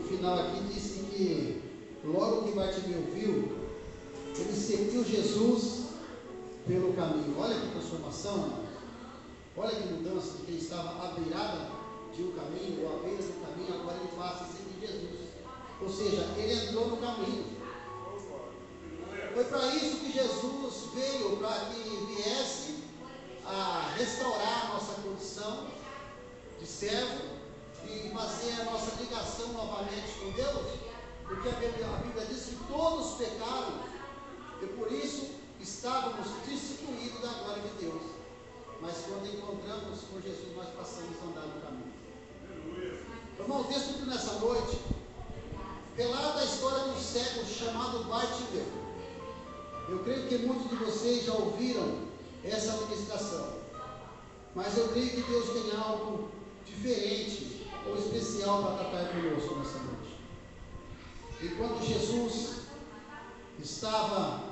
final aqui disse que logo que Bartimeu viu, ele seguiu Jesus pelo caminho. Olha que transformação, irmãos. Olha que mudança de quem estava à beirada de um caminho, ou à beira do caminho, agora ele passa a seguir Jesus. Ou seja, ele entrou no caminho. Foi para isso que Jesus veio, para que viesse a restaurar a nossa condição de servo e fazer a nossa ligação novamente com Deus, porque a Bíblia diz que todos pecaram e por isso estávamos destituídos da glória de Deus. Mas quando encontramos com Jesus, nós passamos a andar no caminho. Irmão, o texto nessa noite relata a história de um cego chamado Bartimeu. Eu creio que muitos de vocês já ouviram essa ministração, mas eu creio que Deus tem algo diferente ou especial para tratar conosco nessa noite. Enquanto Jesus estava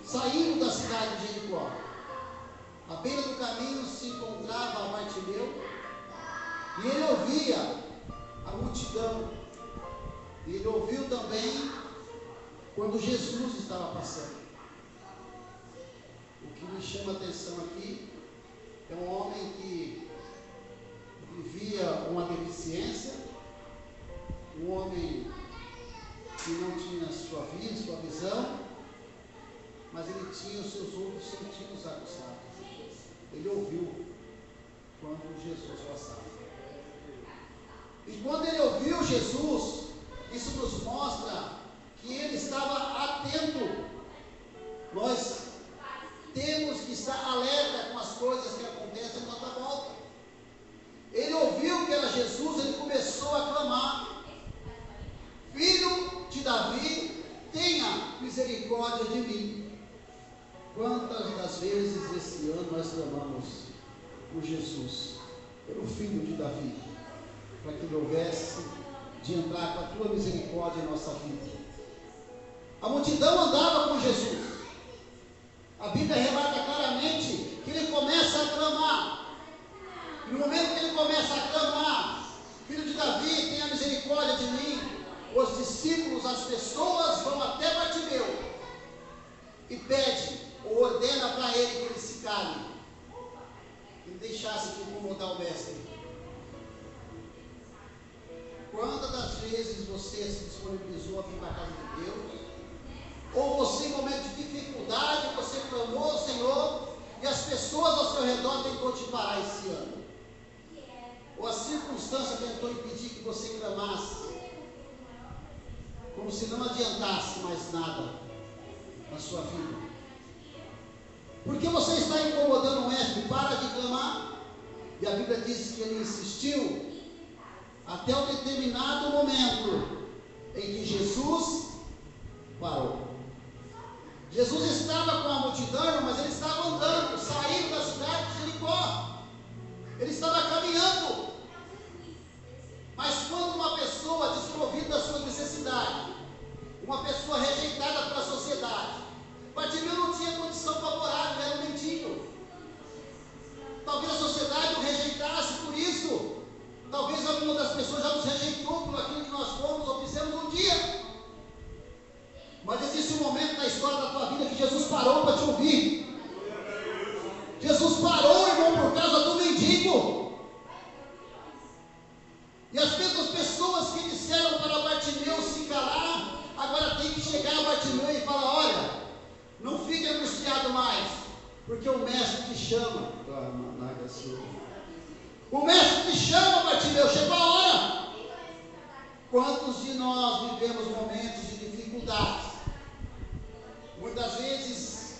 saindo da cidade de Jericó, à beira do caminho se encontrava Bartimeu, e ele ouvia a multidão, e ele ouviu também quando Jesus estava passando. O que me chama a atenção aqui é um homem que vivia uma deficiência, um homem que não tinha sua visão, mas ele tinha os seus outros sentidos aguçados. Ele ouviu quando Jesus passava. E quando ele ouviu Jesus, isso nos mostra que ele estava atento. Nós temos que estar alerta com as coisas que acontecem à nossa volta. Ele ouviu que era Jesus, ele começou a clamar: Filho de Davi, tenha misericórdia de mim. Quantas das vezes esse ano nós clamamos por Jesus, pelo Filho de Davi, para que ele houvesse de entrar com a tua misericórdia em nossa vida. A multidão andava com Jesus. A Bíblia relata claramente que ele começa a clamar. E no momento que ele começa a clamar: Filho de Davi, tenha misericórdia de mim, os discípulos, as pessoas vão até Bartimeu e pede ou ordena para ele que ele se cale, que ele deixasse de incomodar o mestre. Quantas das vezes você se disponibilizou a vir para a casa de Deus? Ou você, em momento de dificuldade, você clamou ao Senhor e as pessoas ao seu redor tentou te parar esse ano? Ou a circunstância tentou impedir que você clamasse, como se não adiantasse mais nada na sua vida? Porque você está incomodando o mestre? Para de clamar. E a Bíblia diz que ele insistiu até um determinado momento em que Jesus parou. Jesus estava com a multidão, mas ele estava andando, saindo da cidade de Jericó. Ele estava caminhando. Mas quando uma pessoa desprovida da sua necessidade, uma pessoa rejeitada pela sociedade, Bartimeu não tinha condição favorável, era um mendigo. Talvez a sociedade o rejeitasse por isso. Talvez alguma das pessoas já nos rejeitou por aquilo que nós fomos ou fizemos um dia. Mas existe um momento na história da tua vida que Jesus parou para te ouvir. Jesus parou, irmão, por causa do mendigo. E as mesmas pessoas que disseram para Bartimeu se calar, agora tem que chegar a Bartimeu e falar: olha, não fique angustiado mais, porque o mestre te chama. O mestre te chama, Bartimeu, chegou a hora. Quantos de nós vivemos momentos de dificuldades, muitas vezes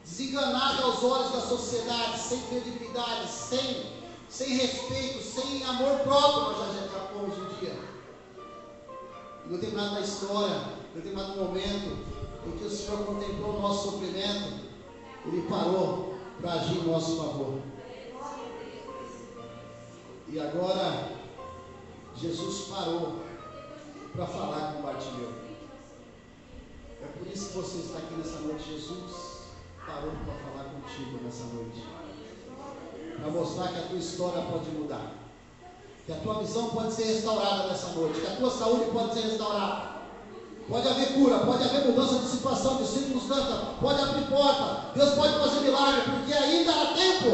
desenganados aos olhos da sociedade, sem credibilidade, sem respeito, sem amor próprio? Nós já fomos um dia. Em determinada história, em determinado momento em que o Senhor contemplou o nosso sofrimento, Ele parou para agir em nosso favor. E agora Jesus parou para falar com Bartimeu. É por isso que você está aqui nessa noite. Jesus parou para falar contigo nessa noite, para mostrar que a tua história pode mudar, que a tua visão pode ser restaurada nessa noite, que a tua saúde pode ser restaurada. Pode haver cura, pode haver mudança de situação, de circunstância, pode abrir porta, Deus pode fazer milagre, porque ainda há tempo.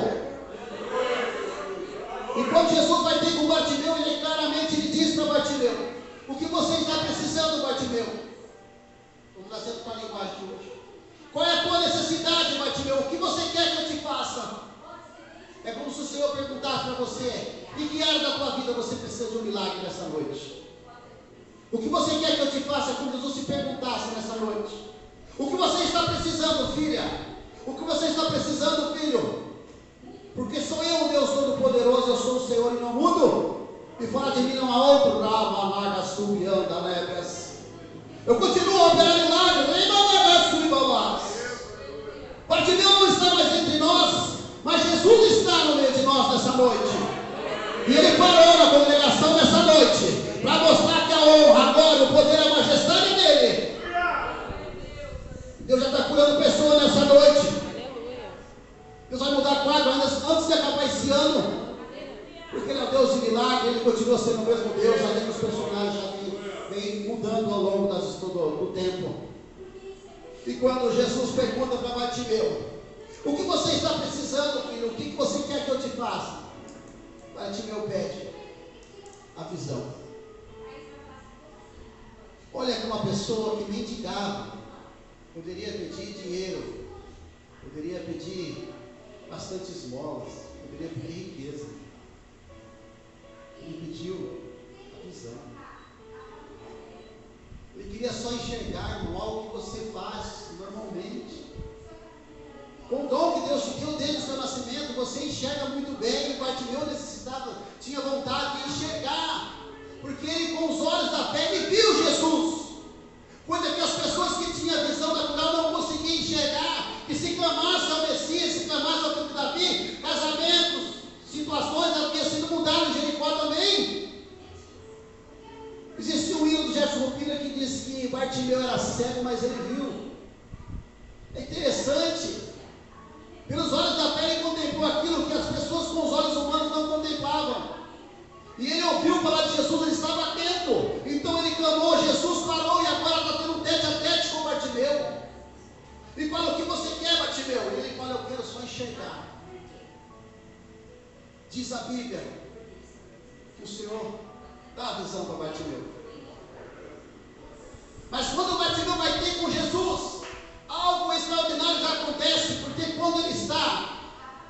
E quando Jesus vai ter com Bartimeu, ele claramente diz para Bartimeu: o que você está precisando, Bartimeu? Vamos dar certo para a linguagem de hoje. Qual é a tua necessidade, Bartimeu? O que você quer que eu te faça? É como se o Senhor perguntasse para você: em que área da tua vida você precisa de um milagre nessa noite? O que você quer que eu te faça? Como Jesus se perguntasse nessa noite. O que você está precisando, filha? O que você está precisando, filho? Porque sou eu, o Deus Todo-Poderoso, eu sou o Senhor e não mudo. E fora de mim não há outro. Rava, amarga, subianda, lébias. Eu continuo a operar milagre. Bartimeu não está mais entre nós, mas Jesus está no meio de nós nessa noite. E ele parou na congregação nessa noite para mostrar que a honra, a glória, o poder, a majestade dele. Deus já está curando pessoas nessa noite. Deus vai mudar quadro ainda antes de acabar esse ano, porque ele é Deus de milagre, ele continua sendo o mesmo Deus, ainda que os personagens já vêm mudando ao longo do tempo. E quando Jesus pergunta para Bartimeu: o que você está precisando, filho? O que você quer que eu te faça? Bartimeu pede a visão. Olha que uma pessoa que mendigava, poderia pedir dinheiro, poderia pedir bastante esmolas, poderia pedir riqueza. Ele pediu a visão. Ele queria só enxergar no algo que você faz normalmente. Com o dom que Deus te deu desde o seu nascimento, você enxerga muito bem. E Bartimeu necessitava, tinha vontade de enxergar, porque ele, com os olhos da fé, ele viu Jesus. Coisa que as pessoas que tinham a visão natural não conseguiam enxergar. Que se clamasse ao Messias, se clamasse ao filho de Davi, casamentos, situações haviam sido mudadas em Jericó também. Existia um hino do Jefferson Rupina que diz que Bartimeu era cego, mas ele viu. É interessante. Pelos olhos da fé ele contemplou aquilo que as pessoas com os olhos humanos não contemplavam. E ele ouviu falar de Jesus, ele estava atento. Então ele clamou, Jesus parou e agora está tendo um tete a tete com Bartimeu. E fala: o que você quer, Bartimeu? E ele fala: eu quero só enxergar. Diz a Bíblia que o Senhor dá a visão para Bartimeu. Mas quando Bartimeu vai ter com Jesus, algo extraordinário já acontece, porque quando ele está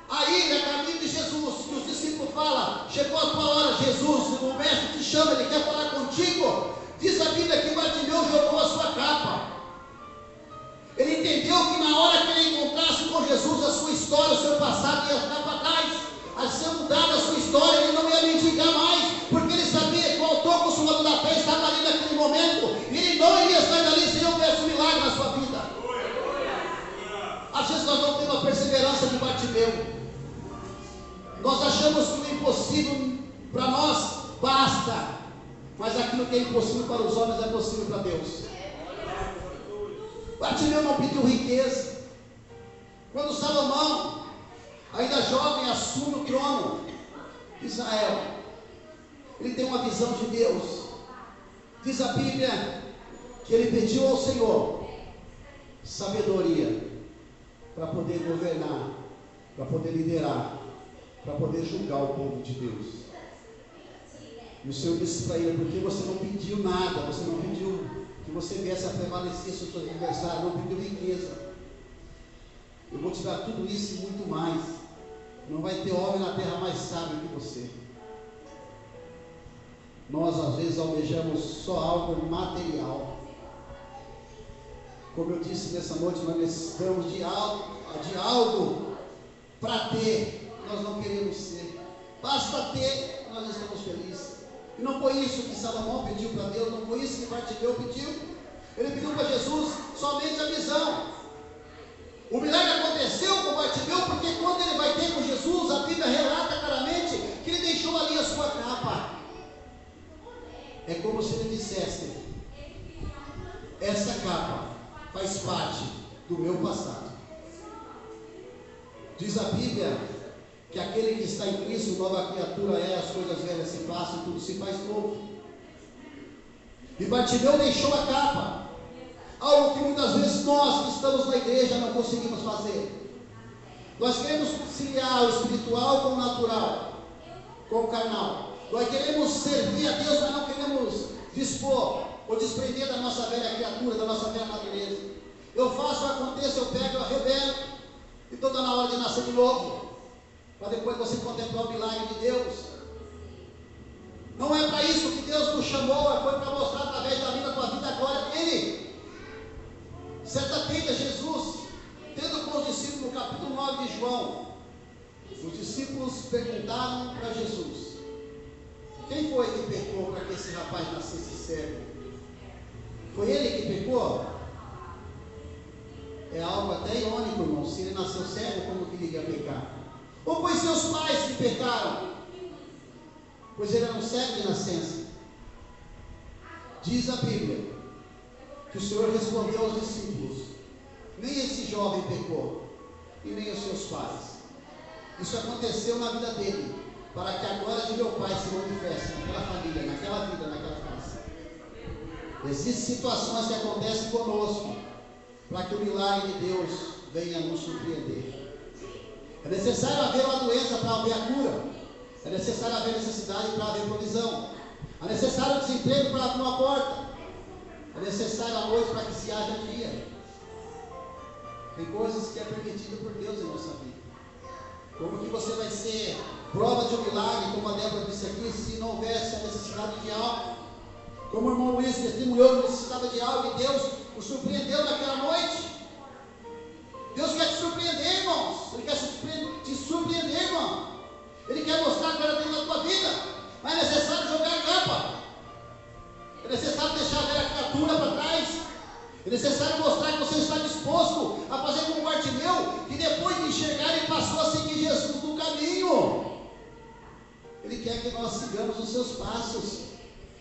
aí, a caminho de Jesus, que os discípulos falam: chegou a tua hora, Jesus, o mestre te chama, ele quer falar contigo. Diz a Bíblia que Bartimeu jogou a sua capa. Ele entendeu que na hora que ele encontrasse com Jesus, a sua história, o seu passado ia ficar para trás, a ser mudada a sua história, ele não ia mendigar mais, porque ele sabia que o autor consumador da fé estava ali naquele momento, e ele não iria sair dali sem houvesse um milagre na sua vida. Às vezes nós não temos a perseverança de Bartimeu. Nós achamos que o impossível para nós basta, mas aquilo que é impossível para os homens é possível para Deus. Bartimeu não pediu riqueza. Quando Salomão, ainda jovem, assume o trono de Israel, ele tem uma visão de Deus. Diz a Bíblia que ele pediu ao Senhor sabedoria para poder governar, para poder liderar, para poder julgar o povo de Deus. E o Senhor disse para ele: porque você não pediu nada, você não pediu que você viesse a prevalecer sobre os seus adversários, não pediu riqueza. Eu vou te dar tudo isso e muito mais. Não vai ter homem na terra mais sábio que você. Nós às vezes almejamos só algo material. Como eu disse nessa noite, nós necessitamos de algo para ter. Nós não queremos ser. Basta ter, nós estamos felizes. E não foi isso que Salomão pediu para Deus, não foi isso que Bartimeu pediu. Ele pediu para Jesus somente a visão. O milagre aconteceu com Bartimeu porque quando ele vai ter com Jesus, a Bíblia relata claramente que ele deixou ali a sua capa. É como se ele dissesse: essa capa faz parte do meu passado. Diz a Bíblia que aquele que está em Cristo, nova criatura é, as coisas velhas se passam, tudo se faz novo. E Bartimeu deixou a capa, algo que muitas vezes nós que estamos na igreja não conseguimos fazer. Nós queremos conciliar o espiritual com o natural, com o carnal. Nós queremos servir a Deus, mas não queremos dispor ou desprender da nossa velha criatura, da nossa velha natureza. Eu faço, aconteça, eu pego, eu arrebento, e estou na hora de nascer de novo, para depois você contemplar o milagre de Deus. Não é para isso que Deus nos chamou, foi para mostrar através da vida, tua vida, a glória dele. Certa feita, Jesus, tendo com os discípulos, no capítulo 9 de João, os discípulos perguntaram para Jesus: quem foi que pecou para que esse rapaz nascesse cego? Foi ele que pecou? É algo até irônico, irmão. Se ele nasceu cego, como que ele ia pecar? Ou foi seus pais que pecaram? Pois ele era um cego de nascença. Diz a Bíblia que o Senhor respondeu aos discípulos: nem esse jovem pecou, e nem os seus pais. Isso aconteceu na vida dele, para que a glória de meu Pai se manifeste naquela família, naquela vida, naquela casa. Existem situações que acontecem conosco, para que o milagre de Deus venha nos surpreender. É necessário haver uma doença para haver a cura. É necessário haver necessidade para haver provisão. É necessário desemprego para abrir uma porta. É necessário a noite para que se haja dia. Tem coisas que é permitido por Deus em nossa vida. Como que você vai ser prova de um milagre, como a Débora disse aqui, se não houvesse a necessidade de algo? Como o irmão Luiz testemunhou que necessitava de algo e Deus o surpreendeu naquela noite. Deus quer te surpreender, irmãos. Ele quer te surpreender, irmão. Ele quer mostrar a glória dele na tua vida. Mas é necessário jogar a capa. É necessário deixar a velha criatura para trás. É necessário mostrar que você está disposto a fazer como Bartimeu, que depois de enxergar ele passou a seguir Jesus no caminho. Ele quer que nós sigamos os seus passos,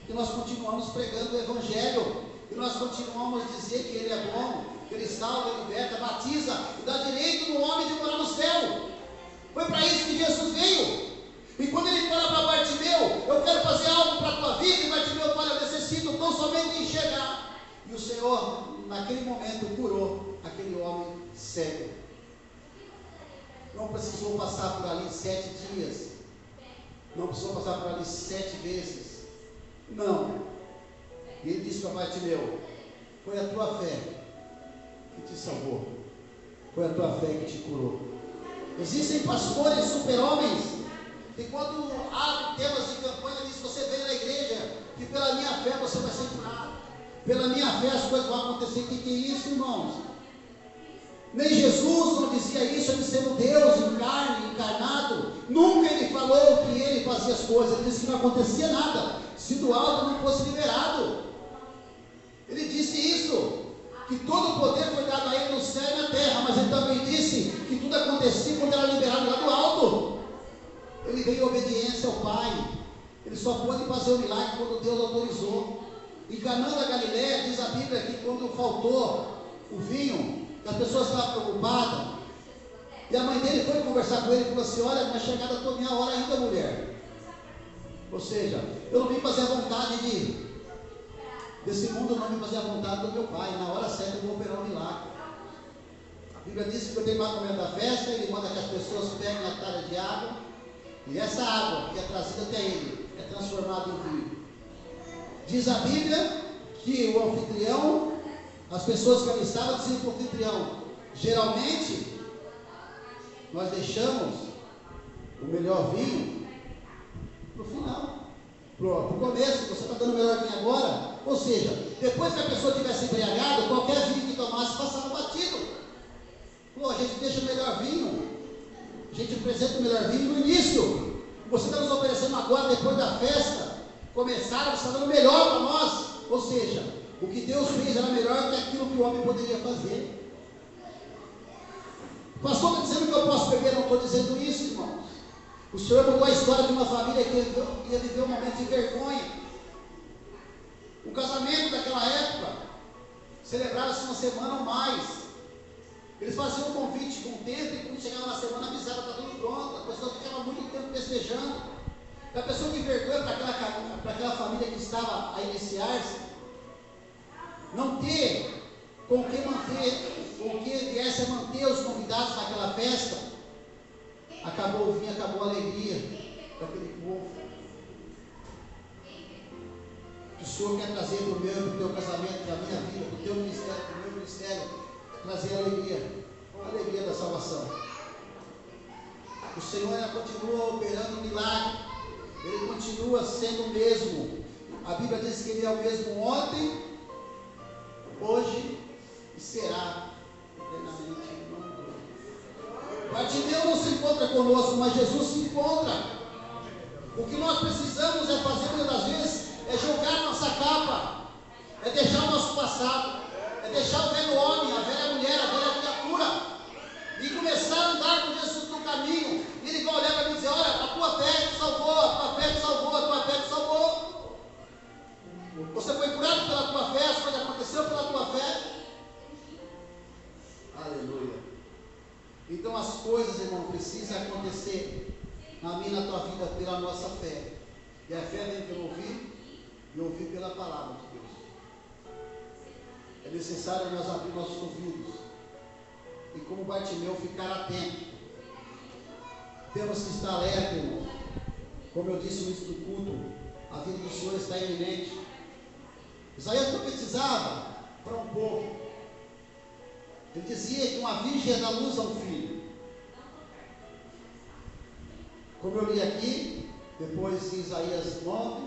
que nós continuamos pregando o Evangelho, que nós continuamos a dizer que Ele é bom, que Ele salva, Ele liberta, batiza e dá direito no homem de morar no céu. Foi para isso que Jesus veio. E quando Ele fala para Bartimeu: eu quero fazer algo para a tua vida, e Bartimeu fala: eu necessito tão somente de enxergar. E o Senhor, naquele momento, curou aquele homem cego. Não precisou passar por ali 7 dias. Não precisou passar por ali 7 vezes. Não. E ele disse para Bartimeu: foi a tua fé que te salvou. Foi a tua fé que te curou. Existem pastores super-homens que quando abrem temas de campanha diz: você vem na igreja, que pela minha fé você vai ser curado. Pela minha fé as coisas vão acontecer. O que é isso, irmãos? Nem Jesus não dizia isso, ele sendo Deus em carne, encarnado. Nunca ele falou que ele fazia as coisas. Ele disse que não acontecia nada se do alto não fosse liberado. Ele disse isso, que todo o poder foi dado a ele no céu e na terra, mas ele também disse que tudo acontecia quando era liberado lá do alto. Ele veio em obediência ao Pai. Ele só pôde fazer o milagre quando Deus autorizou. Em Caná da Galileia, diz a Bíblia que quando faltou o vinho, as pessoas estavam preocupadas, e a mãe dele foi conversar com ele e falou assim: olha, não é chegada a minha hora ainda, mulher. Ou seja, eu não vim fazer a vontade desse mundo, não vim fazer a vontade do meu Pai. Na hora certa eu vou operar um milagre. A Bíblia diz que eu tenho mais momento da festa, ele manda que as pessoas peguem a talha de água, e essa água que é trazida até ele é transformada em vinho. Diz a Bíblia que o anfitrião, as pessoas que ali estavam, diziam para o anfitrião: geralmente nós deixamos o melhor vinho para o final, para o começo. Você está dando o melhor vinho agora. Ou seja, depois que a pessoa tivesse embriagado, qualquer vinho que tomasse passava batido. Pô, a gente deixa o melhor vinho, a gente apresenta o melhor vinho no início. Você está nos oferecendo agora, depois da festa começar, você está dando o melhor para nós. Ou seja, o que Deus fez era melhor que aquilo que o homem poderia fazer. O pastor está dizendo que eu posso beber, não estou dizendo isso, irmãos. O Senhor mudou a história de uma família que ia viver um momento de vergonha. O casamento daquela época celebrava-se uma semana ou mais. Eles faziam um convite com o tempo, e quando chegava na semana avisaram: está tudo pronto, a pessoa festejando. A pessoa que vergonha para aquela família que estava a iniciar-se, não ter com que viesse a manter os convidados naquela festa, acabou o vinho, acabou a alegria daquele povo. O Senhor quer trazer para o meu, para o teu casamento, para a minha vida, para o teu ministério, para o meu ministério, trazer a alegria da salvação. O Senhor ainda continua operando milagre, Ele continua sendo o mesmo. A Bíblia diz que Ele é o mesmo ontem, hoje e será eternamente. Bartimeu não se encontra conosco, mas Jesus se encontra. O que nós precisamos é fazer muitas das vezes, é jogar nossa capa, é deixar o nosso passado, é deixar o velho homem, a velha mulher, a velha criatura, e começar a andar com Jesus no caminho. E Ele vai olhar para mim e dizer: olha, a tua fé te salvou, a tua fé te salvou, a tua fé te salvou. Você foi curado pela tua fé, as coisas aconteceram pela tua fé. Aleluia. Então as coisas, irmão, precisam acontecer na minha e na tua vida pela nossa fé. E a fé vem pelo ouvir e ouvir pela palavra de Deus. É necessário nós abrir nossos ouvidos e, como Bartimeu, ficar atento. Temos que estar alerta, irmão. Como eu disse no início do culto, a vida do Senhor está iminente. Isaías profetizava para um povo. Ele dizia que uma virgem ia dar luz a um filho. Como eu li aqui, depois em Isaías 9,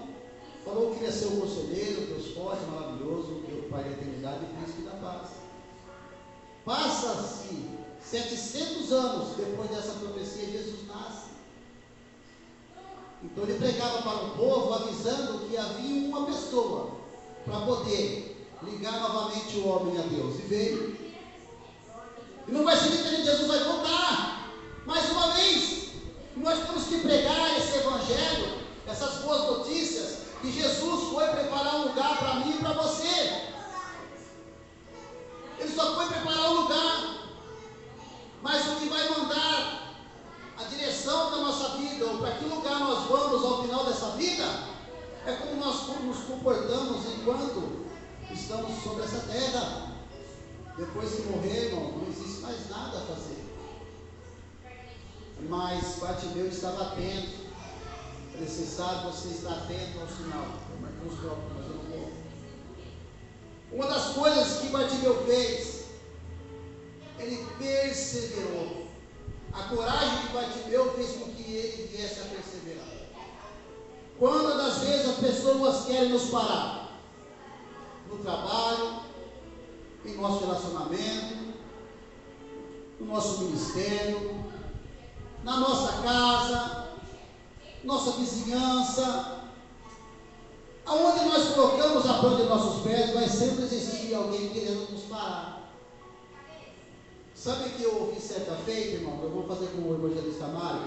falou que ele ia ser o conselheiro, Deus forte, maravilhoso, Deus Pai da eternidade e príncipe da paz. Passa-se 700 anos depois dessa profecia, Jesus nasce. Então ele pregava para o povo, avisando que havia uma pessoa para poder ligar novamente o homem a Deus. E veio. E não vai ser que Jesus vai voltar mais uma vez. Nós temos que pregar esse evangelho, essas boas notícias, que Jesus foi preparar um lugar para mim e para você. Ele só foi preparar um lugar, mas o que vai mandar a direção da nossa vida, ou para que lugar nós vamos ao final dessa vida, é como nós nos comportamos enquanto estamos sobre essa terra. Depois de morrer, irmão, não existe mais nada a fazer. Mas Bartimeu estava atento. É necessário você estar atento ao sinal. Uma das coisas que Bartimeu fez, ele perseverou. A coragem de Bartimeu fez com que ele viesse a perseverar. Quantas das vezes as pessoas querem nos parar? No trabalho, em nosso relacionamento, no nosso ministério, na nossa casa, nossa vizinhança, aonde nós colocamos a planta de nossos pés, vai sempre existir alguém querendo nos parar. Sabe que eu ouvi certa feita, irmão? Eu vou fazer com o evangelista Mário.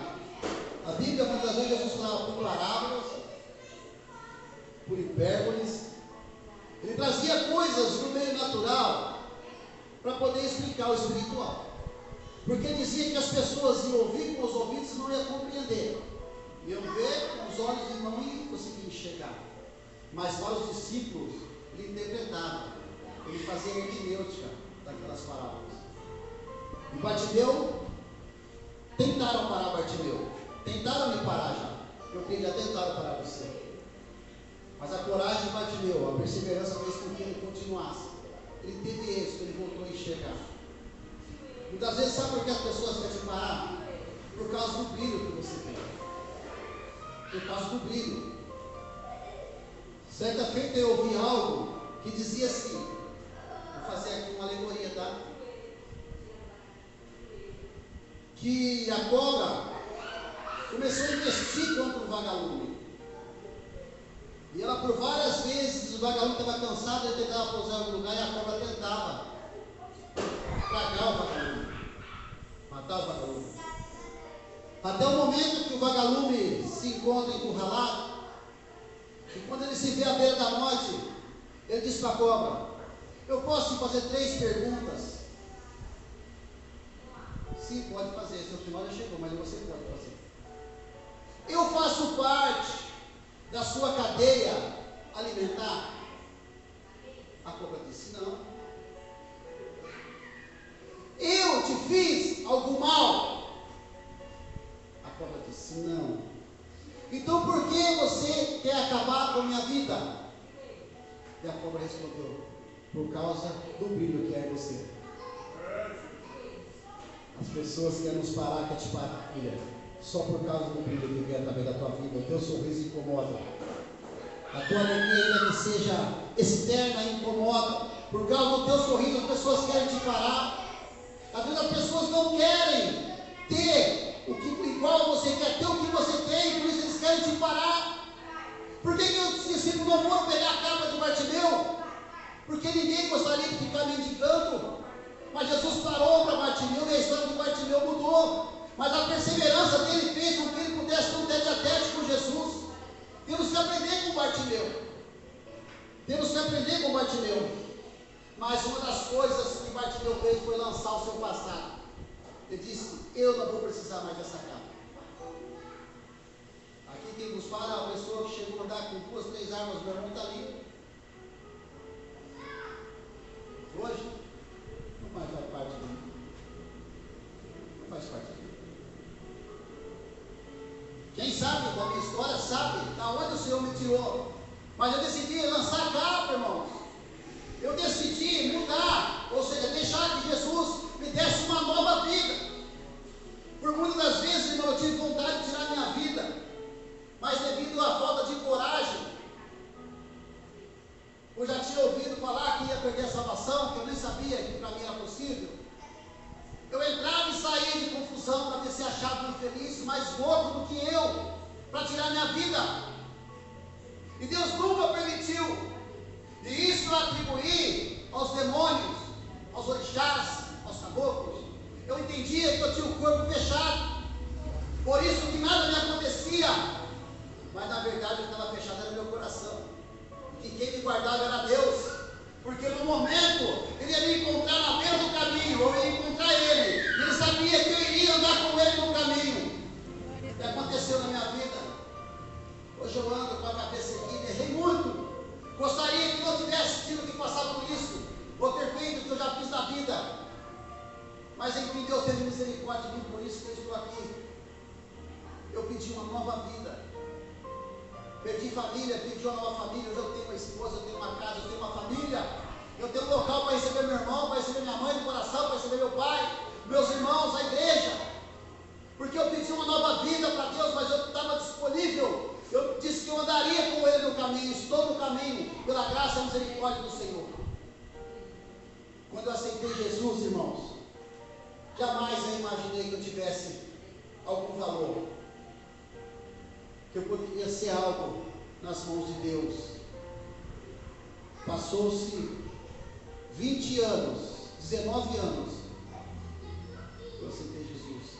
A Bíblia, muitas vezes, Jesus falava por parábolas, por hipérboles. Ele trazia coisas do meio natural para poder explicar o espiritual. Porque dizia que as pessoas iam ouvir com os ouvidos e não iam compreender. Iam ver com os olhos e não iam conseguir enxergar. Mas para os discípulos, ele interpretava. Ele fazia a hermenêutica daquelas parábolas. E Bartimeu, tentaram parar Bartimeu. Tentaram me parar já. Eu creio que já tentaram parar você. Mas a coragem de Bartimeu, a perseverança fez com que ele continuasse. Ele teve êxito, ele voltou a enxergar. Muitas vezes, sabe por que as pessoas querem te parar? Por causa do brilho que você tem. Por causa do brilho. Certa feita eu ouvi algo que dizia assim, vou fazer aqui uma alegoria, tá? Que a cobra começou a investir contra o vagalume. E ela por várias vezes, o vagalume estava cansado, ele tentava pousar em algum lugar e a cobra tentava tragar o vagalume, matar o vagalume. Até o momento que o vagalume se encontra encurralado, e quando ele se vê à beira da morte, ele diz para a cobra: eu posso te fazer 3 perguntas? Sim, pode fazer, seu final já chegou, mas você pode fazer. eu faço parte da sua cadeia alimentar? A cobra disse: não. Eu te fiz algum mal? A cobra disse: não. Então por que você quer acabar com a minha vida? E a cobra respondeu: por causa do brilho que é em você. As pessoas querem nos parar, querem te parar, filha, só por causa do brilho que vem através da tua vida. O teu sorriso incomoda. A tua alegria, ainda que seja externa, incomoda. Por causa do teu sorriso, as pessoas querem te parar. Às vezes as pessoas não querem ter o que igual você quer, ter o que você tem, por isso eles querem te parar. Por que os discípulos não foram pegar a capa de Bartimeu? Porque ninguém gostaria de ficar mendigando. Mas Jesus parou para Bartimeu e a história de Bartimeu mudou. Mas a perseverança dele fez com que ele pudesse ter um tete a tete com Jesus. Temos que aprender com Bartimeu. Temos que aprender com Bartimeu. Mas uma das coisas que Bartimeu fez foi lançar o seu passado. Ele disse: eu não vou precisar mais dessa capa. Aqui quem nos fala é uma pessoa que chegou a andar com 2, 3 armas, meu irmão está ali. Hoje, não mais faz parte de mim. Não faz parte de mim. Quem sabe da minha história sabe da onde o Senhor me tirou. Mas eu decidi lançar a capa, irmãos. Eu decidi mudar, ou seja, deixar que Jesus me desse uma nova vida. Por muitas das vezes, irmão, eu tive vontade de tirar minha vida, mas devido à falta de coragem, eu já tinha ouvido falar que ia perder a salvação, que eu nem sabia que para mim era possível. Eu entrava e saía de confusão para ver se achava infeliz, mais louco do que eu, para tirar minha vida. E Deus nunca permitiu. E isso eu atribuí aos demônios, aos orixás, aos caboclos. Eu entendia que eu tinha o corpo fechado, por isso que nada me acontecia. Mas na verdade eu estava fechado, era meu coração. E quem me guardava era Deus. Porque no momento ele ia me encontrar na beira do caminho, eu ia encontrar ele. E ele sabia que eu iria andar com ele no caminho. O que aconteceu na minha vida? Hoje eu ando com a cabeça erguida, errei muito. Gostaria que não tivesse tido que passar por isso, ou ter feito o que eu já fiz na vida. Mas enfim, Deus teve misericórdia de mim, por isso que eu estou aqui. Eu pedi uma nova vida. Perdi família, pedi uma nova família. Hoje eu tenho uma esposa, eu tenho uma casa, eu tenho uma família. Eu tenho um local para receber meu irmão, para receber minha mãe do coração, para receber meu pai, meus irmãos, a igreja. Porque eu pedi uma nova vida para Deus, mas eu estava disponível. Eu disse que eu andaria com ele no caminho, estou no caminho, pela graça e misericórdia do Senhor. Quando eu aceitei Jesus, irmãos, jamais eu imaginei que eu tivesse algum valor, que eu poderia ser algo nas mãos de Deus. Passou-se 20 anos, 19 anos, eu aceitei Jesus.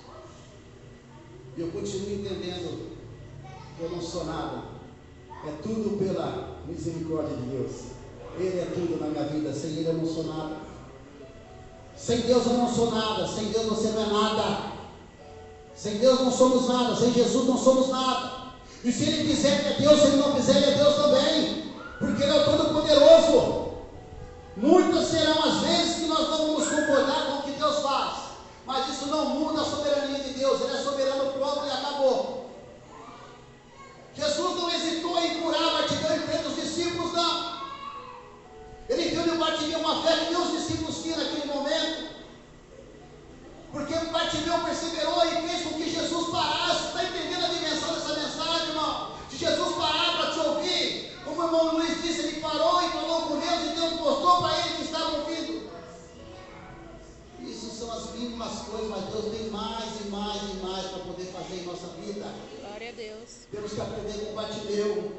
E eu continuo entendendo que eu não sou nada. É tudo pela misericórdia de Deus. Ele é tudo na minha vida. Sem Ele eu não sou nada. Sem Deus eu não sou nada. Sem Deus você não é nada. Sem Deus não somos nada. Sem Jesus não somos nada. E se Ele quiser que é Deus, se Ele não quiser, Ele é Deus também. Porque Ele é o Todo-Poderoso. Muitas serão as vezes que nós não vamos concordar com o que Deus faz. Mas isso não muda a soberania de Deus. Ele é soberano, pronto e acabou. Jesus não hesitou em curar Bartimeu e prender os discípulos, não. Ele viu no Bartimeu uma fé que nem os discípulos tinham naquele momento. Porque Bartimeu perseverou e fez com que Jesus parasse. Está entendendo a dimensão dessa mensagem, irmão? Se Jesus parar para te ouvir, como o irmão Luiz disse, ele parou e falou com Deus e Deus mostrou para ele que estava ouvindo. Isso são as mínimas coisas, mas Deus tem mais e mais e mais para poder fazer em nossa vida. Glória a Deus. Temos que aprender com Bartimeu.